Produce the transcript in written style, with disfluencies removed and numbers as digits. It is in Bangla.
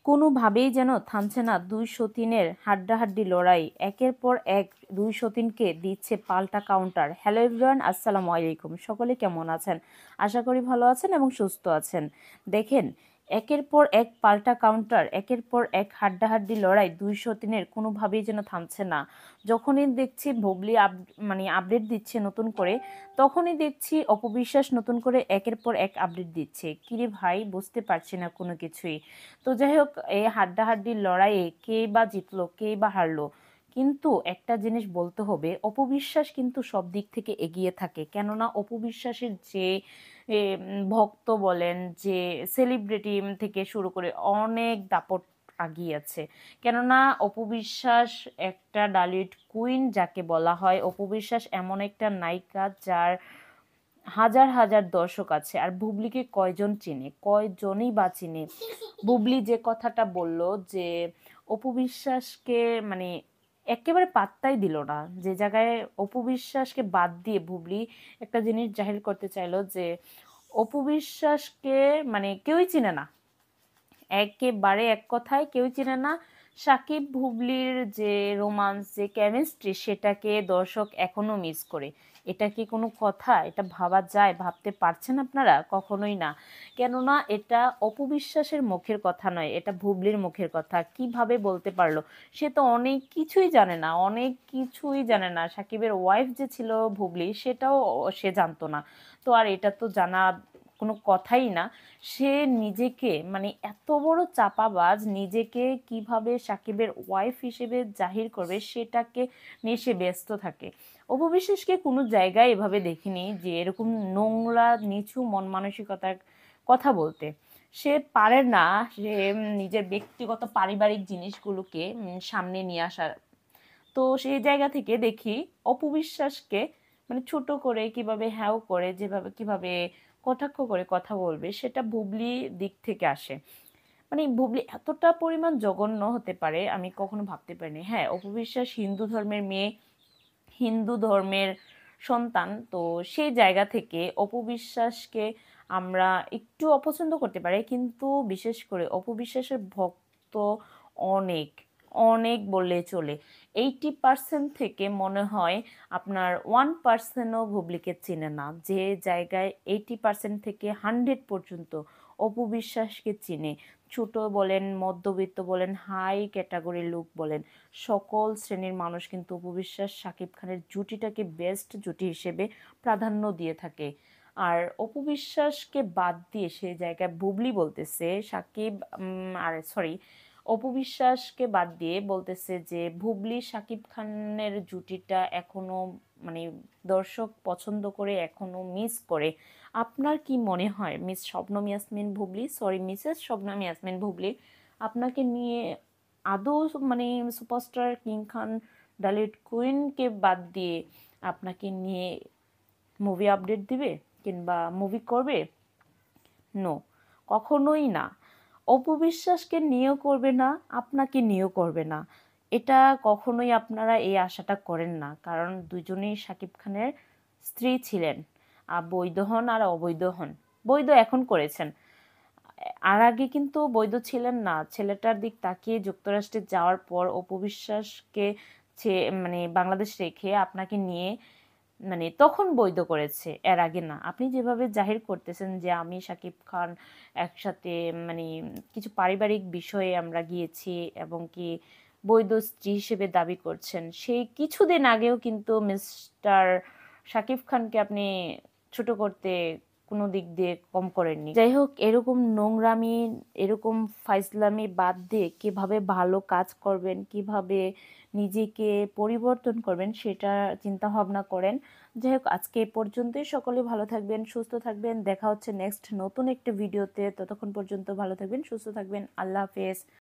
কোনোভাবেই যেন থামছে না দুই সতীনের হাড্ডাহাড্ডি লড়াই। একের পর এক দুই সতীনকে দিচ্ছে পাল্টা কাউন্টার। হ্যালো এভরিওয়ান, আসসালামু আলাইকুম। সকলে কেমন আছেন? আশা করি ভালো আছেন এবং সুস্থ আছেন। দেখেন, একের পর এক পাল্টা কাউন্টার, একের পর এক হাড্ডাহাড্ডি লড়াই দুই সতীনের কোনোভাবেই যেন থামছে না। যখনই দেখছি বুবলি আপডেট দিচ্ছে নতুন করে, তখনই দেখছি অপবিশ্বাস নতুন করে একের পর এক আপডেট দিচ্ছে। কিরে ভাই, বুঝতে পারছি না কোনো কিছুই। তো যাই হোক, এই হাড্ডাহাড্ডির লড়াইয়ে কে বা জিতলো, কে বা হারলো, কিন্তু একটা জিনিস বলতে হবে, অপবিশ্বাস কিন্তু সব দিক থেকে এগিয়ে থাকে। কেননা অপবিশ্বাসের যে ভক্ত বলেন, যে সেলিব্রিটি থেকে শুরু করে অনেক দাপট আগিয়ে আছে। কেননা অপবিশ্বাস একটা ডালিউড কুইন যাকে বলা হয়। অপবিশ্বাস এমন একটা নায়িকা যার হাজার হাজার দর্শক আছে। আর বুবলিকে কয়জন চিনে, কয়জনই বা চিনে। বুবলি যে কথাটা বলল যে অপু বিশ্বাসকে মানে একেবারে পাত্তাই দিল না, যে জায়গায় অপু বিশ্বাসকে বাদ দিয়ে বুবলি একটা জিনিস জাহির করতে চাইলো যে অপু বিশ্বাসকে কেউই চিনে না, একেবারে এক কথায় কেউ চিনে না। সাকিব বুবলির যে রোমান্স, যে কেমিস্ট্রি, সেটাকে দর্শক এখনো মিস করে। এটা কি কোনো কথা? এটা ভাবা যায়? ভাবতে পারছেন আপনারা? কখনোই না। কেননা এটা অপবিশ্বাসের মুখের কথা নয়, এটা বুবলির মুখের কথা। কিভাবে বলতে পারলো? সে তো অনেক কিছুই জানে না, অনেক কিছুই জানে না। সাকিবের ওয়াইফ যে ছিল বুবলি, সেটাও সে জানতো না। তো আর এটা তো জানা কোনো কথাই না। সে নিজেকে এত বড় চাপাবাজ, নিজেকে কিভাবে সাকিবের ওয়াইফ হিসেবে জাহির করবে সেটাকে নিয়ে সে ব্যস্ত থাকে। অপু বিশ্বাসকে কোনো জায়গায় এভাবে দেখিনি যে এরকম নোংরা নিচু মন মানসিকতার কথা বলতে। সে পারে না, সে নিজের ব্যক্তিগত পারিবারিক জিনিসগুলোকে সামনে নিয়ে আসার। তো সেই জায়গা থেকে দেখি অপু বিশ্বাসকে ছোট করে কিভাবে হ্যাও করে, যেভাবে কিভাবে কটাক্ষ করে কথা বলবে, সেটা বুবলি দিক থেকে আসে। বুবলি এতটা পরিমাণ জঘন্য হতে পারে আমি কখনো ভাবতে পারিনি। হ্যাঁ, অপু বিশ্বাস হিন্দু ধর্মের মেয়ে, হিন্দু ধর্মের সন্তান। তো সেই জায়গা থেকে অপু বিশ্বাসকে আমরা একটু অপছন্দ করতে পারি, কিন্তু বিশেষ করে অপু বিশ্বাসের ভক্ত অনেক, অনেক বললে চলে। 80% থেকে মনে হয় আপনার 1%ও বুবলিকে চেনে না। যে জায়গায় 80% থেকে 100 পর্যন্ত অপু বিশ্বাসকে চিনে। ছোট বলেন, মধ্যবিত্ত বলেন, হাই ক্যাটাগরির লোক বলেন, সকল শ্রেণীর মানুষ কিন্তু অপু বিশ্বাস শাকিব খানের জুটিটাকে বেস্ট জুটি হিসেবে প্রাধান্য দিয়ে থাকে। আর অপু বিশ্বাসকে বাদ দিয়ে সে জায়গায় বুবলি বলতেছে সাকিব আর সরি অপু বিশ্বাসকে বাদ দিয়ে বলতেছে যে বুবলি শাকিব খানের জুটিটা এখনো মানে দর্শক পছন্দ করে, এখনো মিস করে। আপনার কি মনে হয় miss Shabnam Yasmin Bubly, sorry Mrs Shabnam Yasmin Bubly আপনাকে নিয়ে আদৌ সুপারস্টার কিং খান ডালিউড কুইনকে বাদ দিয়ে আপনাকে নিয়ে মুভি আপডেট দিবে কিংবা মুভি করবে? নো, কখনোই না। অপু বিশ্বাসকে নিয়েও করবে না, আপনাকে নিয়েও করবে না। এটা কখনোই আপনারা এই আশাটা করেন না, কারণ দুজনেই শাকিব খানের স্ত্রী ছিলেন। বৈধ হন আর অবৈধ হন, বৈধ এখন করেছেন, আর আগে কিন্তু বৈধ ছিলেন না। ছেলেটার দিক তাকিয়ে যুক্তরাষ্ট্রে যাওয়ার পর অপু বিশ্বাসকে বাংলাদেশ রেখে আপনাকে নিয়ে তখন বৈধ করেছে, এর আগে না। আপনি যেভাবে জাহির করতেছেন যে আমি শাকিব খান একসাথে মানে কিছু পারিবারিক বিষয়ে আমরা গিয়েছি এবং কি বৈধ স্ত্রী হিসেবে দাবি করছেন, সেই কিছুদিন আগেও কিন্তু মিস্টার শাকিব খানকে আপনি ছোট করতে কোনো দিক দিয়ে কম করেননি। যাই হোক, এরকম নোংরামি, এরকম ফাইজলামি বাদ দিয়ে কিভাবে ভালো কাজ করবেন, কিভাবে নিজেকে পরিবর্তন করবেন, সেটা চিন্তা ভাবনা করেন। যাই হোক, আজকে এ পর্যন্তই। সকলে ভালো থাকবেন, সুস্থ থাকবেন। দেখা হচ্ছে নেক্সট নতুন একটা ভিডিওতে। ততক্ষণ পর্যন্ত ভালো থাকবেন, সুস্থ থাকবেন। আল্লাহ হাফেজ।